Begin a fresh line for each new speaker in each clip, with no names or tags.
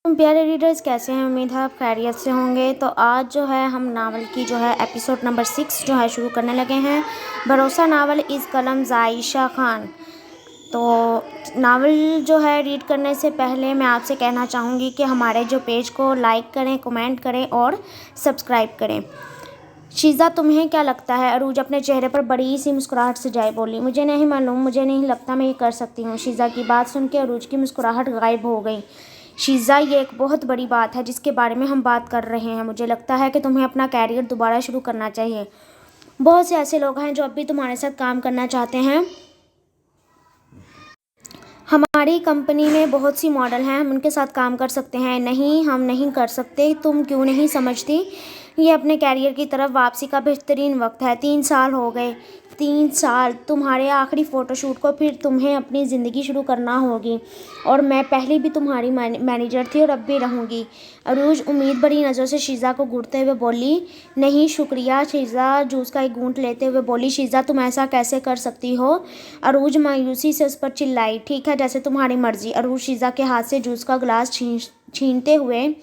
तुम प्यारे रीडर्स कैसे हैं। उम्मीद है आप खैरियत से होंगे। तो आज जो है हम नावल की जो है एपिसोड नंबर 6 जो है शुरू करने लगे हैं। भरोसा नावल इस कलम जायशा खान। तो नावल जो है रीड करने से पहले मैं आपसे कहना चाहूँगी कि हमारे जो पेज को लाइक करें, कमेंट करें और सब्सक्राइब करें। शीज़ा, तुम्हें क्या लगता है? अरूज अपने चेहरे पर बड़ी सी मुस्कुराहट सजाए बोली। मुझे नहीं मालूम, मुझे नहीं लगता मैं ये कर सकती हूँ। शीज़ा की बात सुन के अरूज की मुस्कुराहट गायब हो गई। शीज़ा, ये एक बहुत बड़ी बात है जिसके बारे में हम बात कर रहे हैं। मुझे लगता है कि तुम्हें अपना कैरियर दोबारा शुरू करना चाहिए। बहुत से ऐसे लोग हैं जो अब भी तुम्हारे साथ काम करना चाहते हैं। हमारी कंपनी में बहुत सी मॉडल हैं, हम उनके साथ काम कर सकते हैं। नहीं, हम नहीं कर सकते। तुम क्यों नहीं समझती? ये अपने कैरियर की तरफ वापसी का बेहतरीन वक्त है। 3 साल हो गए। 3 साल तुम्हारे आखिरी फ़ोटोशूट को, फिर तुम्हें अपनी ज़िंदगी शुरू करना होगी। और मैं पहले भी तुम्हारी मैनेजर थी और अब भी रहूँगी। अरूज उम्मीद भरी नज़र से शीज़ा को घूरते हुए बोली। नहीं शुक्रिया। शीज़ा जूस का एक घूंट लेते हुए बोली। शीज़ा, तुम ऐसा कैसे कर सकती हो? अरूज मायूसी से उस पर चिल्लाई। ठीक है, जैसे तुम्हारी मर्जी। अरूज शीज़ा के हाथ से जूस का गिलास छीनते हुए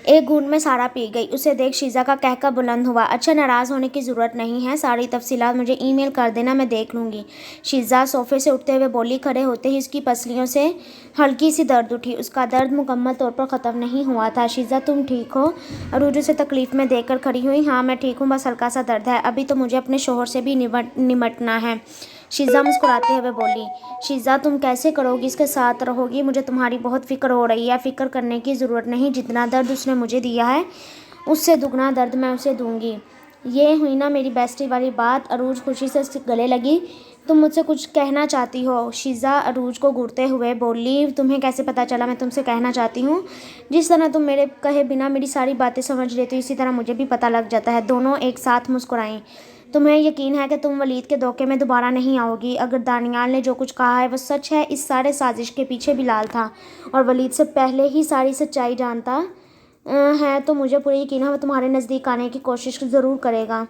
एक घूंट में सारा पी गई। उसे देख शीज़ा का कहका बुलंद हुआ। अच्छा, नाराज़ होने की ज़रूरत नहीं है। सारी तफसीलात मुझे ईमेल कर देना, मैं देख लूँगी। शीज़ा सोफ़े से उठते हुए बोली। खड़े होते ही उसकी पसलियों से हल्की सी दर्द उठी। उसका दर्द मुकम्मल तौर पर ख़त्म नहीं हुआ था। शीज़ा, तुम ठीक हो? अरूज उसे तकलीफ़ में देखकर खड़ी हुई। हाँ, मैं ठीक हूँ, बस हल्का सा दर्द है। अभी तो मुझे अपने शोहर से भी निमटना है। शीज़ा मुस्कुराते हुए बोली। शीज़ा, तुम कैसे करोगी? इसके साथ रहोगी? मुझे तुम्हारी बहुत फ़िक्र हो रही है। फ़िक्र करने की ज़रूरत नहीं। जितना दर्द उसने मुझे दिया है उससे दुगना दर्द मैं उसे दूंगी। ये हुई ना मेरी बेस्टी वाली बात। अरूज खुशी से उसके गले लगी। तुम मुझसे कुछ कहना चाहती हो? शीज़ा अरूज को घूरते हुए बोली। तुम्हें कैसे पता चला मैं तुमसे कहना चाहती हूँ? जिस तरह तुम मेरे कहे बिना मेरी सारी बातें समझ लेती हो, इसी तरह मुझे भी पता लग जाता है। दोनों एक साथ मुस्कुराईं। तुम्हें यकीन है कि तुम वलीद के धोखे में दोबारा नहीं आओगी? अगर दानियाल ने जो कुछ कहा है वो सच है, इस सारे साजिश के पीछे बिलाल था और वलीद से पहले ही सारी सच्चाई जानता है, तो मुझे पूरा यकीन है वो तुम्हारे नज़दीक आने की कोशिश ज़रूर करेगा।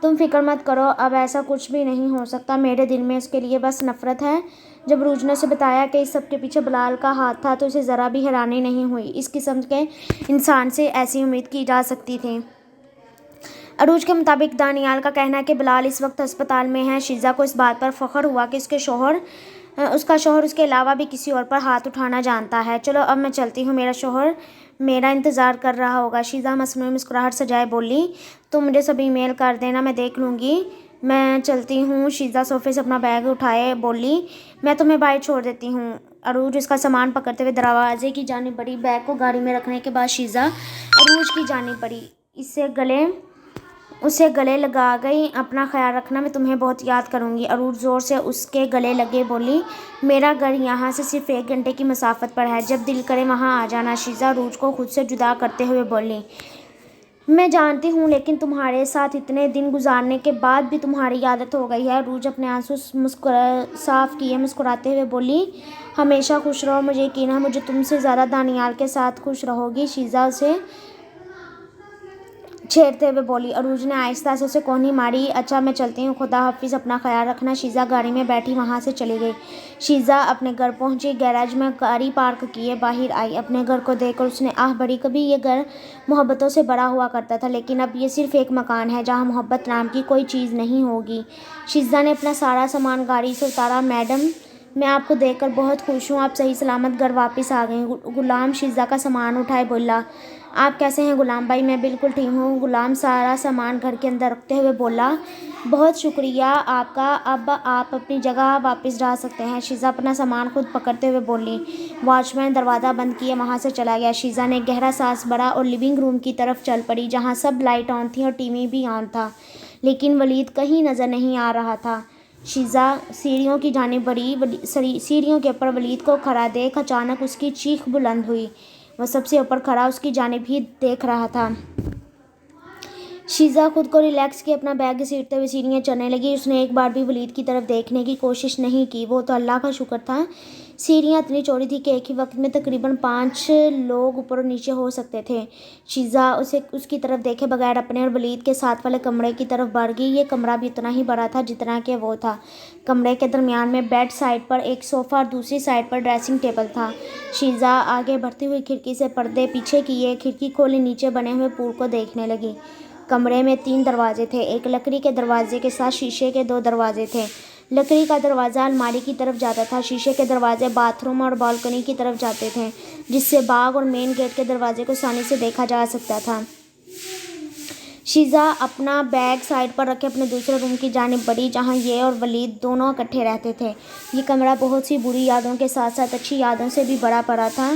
तुम फिक्र मत करो, अब ऐसा कुछ भी नहीं हो सकता। मेरे दिल में उसके लिए बस नफ़रत है। जब रूज ने उसे बताया कि इस सब के पीछे बिलाल का हाथ था तो उसे ज़रा भी हैरानी नहीं हुई। इस किस्म के इंसान से ऐसी उम्मीद की जा सकती थी। अरूज के मुताबिक दानियाल का कहना है कि बिलाल इस वक्त अस्पताल में है। शीज़ा को इस बात पर फ़ख्र हुआ कि उसका शोहर उसके अलावा भी किसी और पर हाथ उठाना जानता है। चलो अब मैं चलती हूँ, मेरा शोहर मेरा इंतज़ार कर रहा होगा। शीज़ा मसनूई मुस्कुराहट सजाए बोली। तुम मुझे सब ईमेल कर देना, मैं देख लूँगी। मैं चलती हूँ। शीज़ा सोफ़े से अपना बैग उठाए बोली। मैं तुम्हें बाहर छोड़ देती हूँ। अरूज इसका सामान पकड़ते हुए दरवाजे की जानिब बढ़ी। बैग को गाड़ी में रखने के बाद शीज़ा अरूज की जानिब बढ़ी। उसे गले लगा गई। अपना ख्याल रखना, मैं तुम्हें बहुत याद करूँगी। अरूज ज़ोर से उसके गले लगे बोली। मेरा घर यहाँ से सिर्फ 1 घंटे की मसाफत पर है, जब दिल करे वहाँ आ जाना। शीज़ा अरूज को खुद से जुदा करते हुए बोली। मैं जानती हूँ, लेकिन तुम्हारे साथ इतने दिन गुजारने के बाद भी तुम्हारी आदत हो गई है। अरूज अपने आंसू साफ किए मुस्कुराते हुए बोली। हमेशा खुश रहो, मुझे यकीन है मुझे तुमसे ज़्यादा दानियाल के साथ खुश रहोगी। शीज़ा उसे छेड़ते हुए बोली। अरूज ने आहिस्ता से उसे कोहनी मारी। अच्छा, मैं चलती हूँ, खुदा हाफिज़, अपना ख्याल रखना। शीज़ा गाड़ी में बैठी वहाँ से चली गई। शीज़ा अपने घर पहुँची। गैराज में गाड़ी पार्क किए बाहर आई। अपने घर को देखकर उसने आह भरी। कभी ये घर मोहब्बतों से बड़ा हुआ करता था, लेकिन अब ये सिर्फ एक मकान है जहाँ मोहब्बत नाम की कोई चीज़ नहीं होगी। शीज़ा ने अपना सारा सामान गाड़ी से उतारा। मैडम, मैं आपको देखकर बहुत खुश हूँ, आप सही सलामत घर वापस आ गई। गुलाम शीज़ा का सामान उठाए बोला। आप कैसे हैं गुलाम भाई? मैं बिल्कुल ठीक हूँ। गुलाम सारा सामान घर के अंदर रखते हुए बोला। बहुत शुक्रिया आपका, अब आप अपनी जगह वापस जा सकते हैं। शीज़ा अपना सामान खुद पकड़ते हुए बोली। वॉचमैन दरवाज़ा बंद किए वहाँ से चला गया। शीज़ा ने गहरा सांस भरा और लिविंग रूम की तरफ चल पड़ी, जहाँ सब लाइट ऑन थी और टीवी भी ऑन था, लेकिन वलीद कहीं नज़र नहीं आ रहा था। शीज़ा सीढ़ियों की जानिब बढ़ी। सीढ़ियों के ऊपर वलीद को खड़ा देख अचानक उसकी चीख बुलंद हुई। वह सबसे ऊपर खड़ा उसकी जानिब ही देख रहा था। शीज़ा खुद को रिलैक्स किए अपना बैग घसीटते हुए सीढ़ियाँ चढ़ने लगी। उसने एक बार भी वलीद की तरफ देखने की कोशिश नहीं की। वो तो अल्लाह का शुक्र था सीढ़ियाँ इतनी चौड़ी थी कि एक ही वक्त में तकरीबन 5 लोग ऊपर और नीचे हो सकते थे। शीज़ा उसे उसकी तरफ देखे बगैर अपने और वलीद के साथ वाले कमरे की तरफ बढ़ गई। ये कमरा भी उतना ही बड़ा था जितना कि वो था। कमरे के दरमियान में बेड साइड पर एक सोफ़ा और दूसरी साइड पर ड्रेसिंग टेबल था। शीज़ा आगे बढ़ती हुई खिड़की से पर्दे पीछे किए खिड़की खोली नीचे बने हुए पूल को देखने लगी। कमरे में 3 दरवाजे थे। एक लकड़ी के दरवाजे के साथ शीशे के 2 दरवाजे थे। लकड़ी का दरवाज़ा अलमारी की तरफ जाता था। शीशे के दरवाजे बाथरूम और बालकनी की तरफ जाते थे, जिससे बाग और मेन गेट के दरवाजे को आसानी से देखा जा सकता था। शीज़ा अपना बैग साइड पर रखे अपने दूसरे रूम की जानिब बढ़ी, जहाँ ये और वलीद दोनों इकट्ठे रहते थे। ये कमरा बहुत सी बुरी यादों के साथ साथ अच्छी यादों से भी भरा पड़ा था।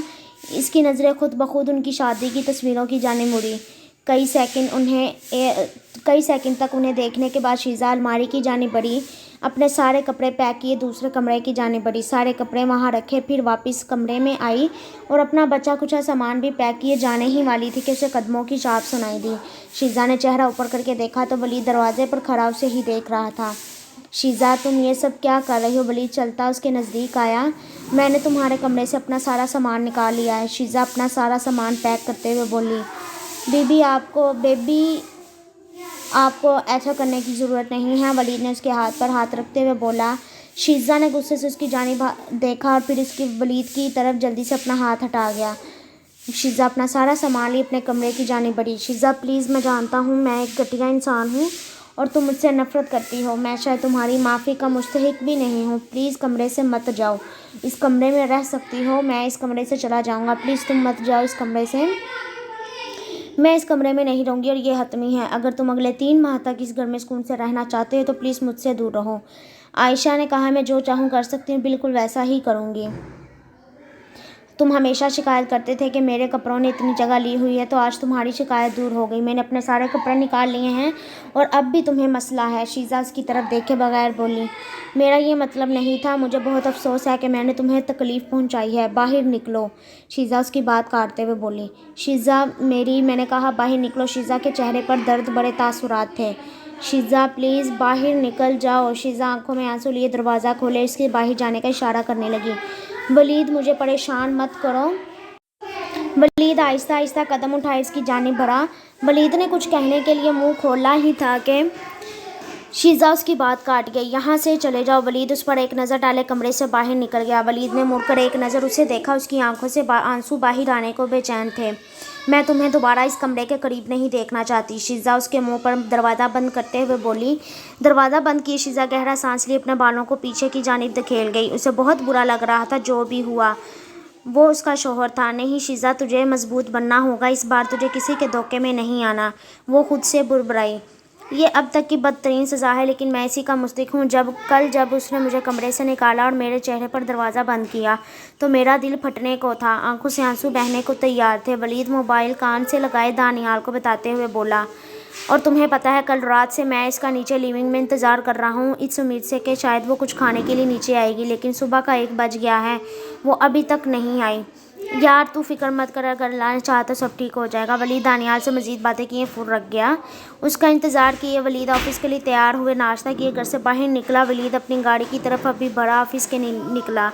इसकी नज़रें खुद ब खुद उनकी शादी की तस्वीरों की जानिब मुड़ी। कई सेकंड तक उन्हें देखने के बाद शीज़ा अलमारी की जानिब बढ़ी, अपने सारे कपड़े पैक किए, दूसरे कमरे की जानिब बढ़ी, सारे कपड़े वहाँ रखे, फिर वापस कमरे में आई और अपना बचा कुचा सामान भी पैक किए जाने ही वाली थी कि उसे कदमों की छाप सुनाई दी। शीज़ा ने चेहरा ऊपर करके देखा तो वलीद दरवाजे पर खड़ा उसे ही देख रहा था। शीज़ा, तुम ये सब क्या कर रही हो? वलीद चलता उसके नज़दीक आया। मैंने तुम्हारे कमरे से अपना सारा सामान निकाल लिया है। शीज़ा अपना सारा सामान पैक करते हुए बोली। बेबी आपको ऐसा करने की ज़रूरत नहीं है, वलीद ने उसके हाथ पर हाथ रखते हुए बोला। शीज़ा ने गुस्से से उसकी जानिब देखा और फिर उसकी वलीद की तरफ जल्दी से अपना हाथ हटा गया। शीज़ा अपना सारा सामान लिए अपने कमरे की जानिब बढ़ी। शीज़ा, प्लीज़, मैं जानता हूँ मैं एक घटिया इंसान हूँ और तुम मुझसे नफ़रत करती हो। मैं शायद तुम्हारी माफ़ी का मुस्तहिक भी नहीं हूँ। प्लीज़ कमरे से मत जाओ। इस कमरे में रह सकती हो, मैं इस कमरे से चला जाऊँगा। प्लीज़ तुम मत जाओ इस कमरे से। मैं इस कमरे में नहीं रहूँगी और ये हतमी है। अगर तुम अगले 3 माह तक इस घर में सुकून से रहना चाहते हो तो प्लीज़ मुझसे दूर रहो। आयशा ने कहा, मैं जो चाहूँ कर सकती हूँ, बिल्कुल वैसा ही करूँगी। तुम हमेशा शिकायत करते थे कि मेरे कपड़ों ने इतनी जगह ली हुई है, तो आज तुम्हारी शिकायत दूर हो गई। मैंने अपने सारे कपड़े निकाल लिए हैं और अब भी तुम्हें मसला है। शीज़ा उसकी तरफ देखे बगैर बोली। मेरा ये मतलब नहीं था। मुझे बहुत अफसोस है कि मैंने तुम्हें तकलीफ़ पहुंचाई है। बाहर निकलो। शीज़ा उसकी बात काटते हुए बोली। शीज़ा, मैंने कहा बाहर निकलो। शीज़ा के चेहरे पर दर्द बड़े तासुरात थे। शीज़ा, प्लीज़ बाहर निकल जाओ। शीज़ा आंखों में आंसू लिए दरवाज़ा खोले उसके बाहर जाने का इशारा करने लगी। वलीद, मुझे परेशान मत करो। वलीद आहिस्ता आहिस्ता कदम उठाए इसकी जानिब बढ़ा। वलीद ने कुछ कहने के लिए मुंह खोला ही था कि शीज़ा उसकी बात काट गई। यहाँ से चले जाओ। वलीद उस पर एक नज़र डाले कमरे से बाहर निकल गया। वलीद ने मुड़कर एक नज़र उसे देखा। उसकी आंखों से आंसू बाहर आने को बेचैन थे। मैं तुम्हें दोबारा इस कमरे के करीब नहीं देखना चाहती। शीज़ा उसके मुंह पर दरवाज़ा बंद करते हुए बोली। दरवाज़ा बंद किए शीज़ा गहरा सांस लिए अपने बालों को पीछे की जानिब धकेल गई। उसे बहुत बुरा लग रहा था। जो भी हुआ वो उसका शौहर था। नहीं शीज़ा, तुझे मजबूत बनना होगा। इस बार तुझे किसी के धोखे में नहीं आना। वो खुद से बुड़बड़ाई। ये अब तक की बदतरीन सज़ा है, लेकिन मैं इसी का मुस्तहिक हूँ। जब उसने मुझे कमरे से निकाला और मेरे चेहरे पर दरवाज़ा बंद किया तो मेरा दिल फटने को था। आंखों से आंसू बहने को तैयार थे। वलीद मोबाइल कान से लगाए दानियाल को बताते हुए बोला। और तुम्हें पता है, कल रात से मैं इसका नीचे लिविंग में इंतज़ार कर रहा हूँ, इस उम्मीद से कि शायद वो कुछ खाने के लिए नीचे आएगी, लेकिन सुबह का 1 बज गया है, वो अभी तक नहीं आई। यार तू फिक्र मत कर, अगर अल्लाह ने चाहा तो सब ठीक हो जाएगा। वलीद दानियाल से मज़ीद बातें किए फुर रख गया। उसका इंतज़ार किए वलीद ऑफिस के लिए तैयार हुए। नाश्ता किए घर से बाहर निकला। वलीद अपनी गाड़ी की तरफ अभी बड़ा ऑफिस के निकला।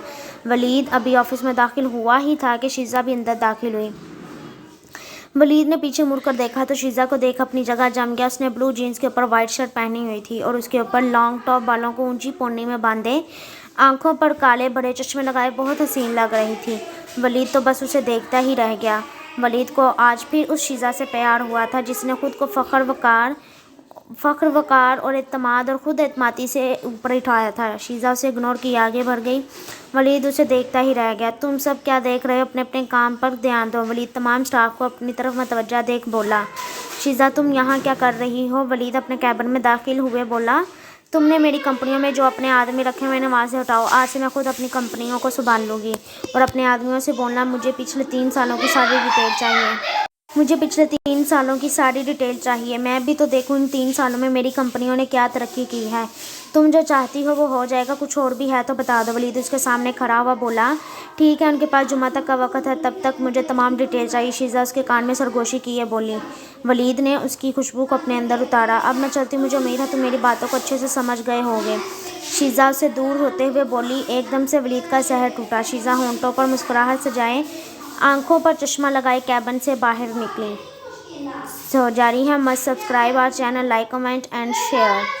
वलीद अभी ऑफिस में दाखिल हुआ ही था कि शीज़ा भी अंदर दाखिल हुई। वलीद ने पीछे मुड़कर देखा तो शीज़ा को देख अपनी जगह जम गया। उसने ब्लू जीन्स के ऊपर वाइट शर्ट पहनी हुई थी और उसके ऊपर लॉन्ग टॉप, बालों को ऊंची पोनी में बांधे, आंखों पर काले बड़े चश्मे लगाए बहुत हसीन लग रही थी। वलीद तो बस उसे देखता ही रह गया। वलीद को आज फिर उस शीज़ा से प्यार हुआ था जिसने खुद को फ़ख्र वक़ार और एतमाद और ख़ुद एतमादी से ऊपर उठाया था। शीज़ा उसे इग्नोर किए आगे बढ़ गई। वलीद उसे देखता ही रह गया। तुम सब क्या देख रहे हो? अपने अपने काम पर ध्यान दो। वलीद तमाम स्टाफ को अपनी तरफ मतवज्जा देख बोला। शीज़ा, तुम यहाँ क्या कर रही हो? वलीद अपने कैबिन में दाखिल हुए बोला। तुमने मेरी कंपनियों में जो अपने आदमी रखे हुए हैं वहाँ से हटाओ। आज से मैं खुद अपनी कंपनियों को संभाल लूँगी और अपने आदमियों से बोलना मुझे पिछले 3 सालों की सारी डिटेल चाहिए। مجھے پچھلے 3 سالوں کی ساری ڈیٹیل چاہیے، میں بھی تو دیکھوں ان 3 سالوں میں میری کمپنیوں نے کیا ترقی کی ہے۔ تم جو چاہتی ہو وہ ہو جائے گا، کچھ اور بھی ہے تو بتا دو۔ ولید اس کے سامنے کھڑا ہوا بولا، ٹھیک ہے، ان کے پاس جمعہ تک کا وقت ہے، تب تک مجھے تمام ڈیٹیل چاہیے۔ شیزا اس کے کان میں سرگوشی کیے بولی۔ ولید نے اس کی خوشبو کو اپنے اندر اتارا۔ اب میں چلتی ہوں، مجھے امید ہے تم میری باتوں کو اچھے سے سمجھ گئے ہوگے۔ شیزا اس سے دور ہوتے ہوئے بولی۔ ایک دم سے ولید کا سحر ٹوٹا۔ شیزا ہونٹوں پر مسکراہٹ سجائے آنکھوں پر چشمہ لگائے کیبن سے باہر نکلی۔ جاری ہے، must subscribe our channel, like, comment and share.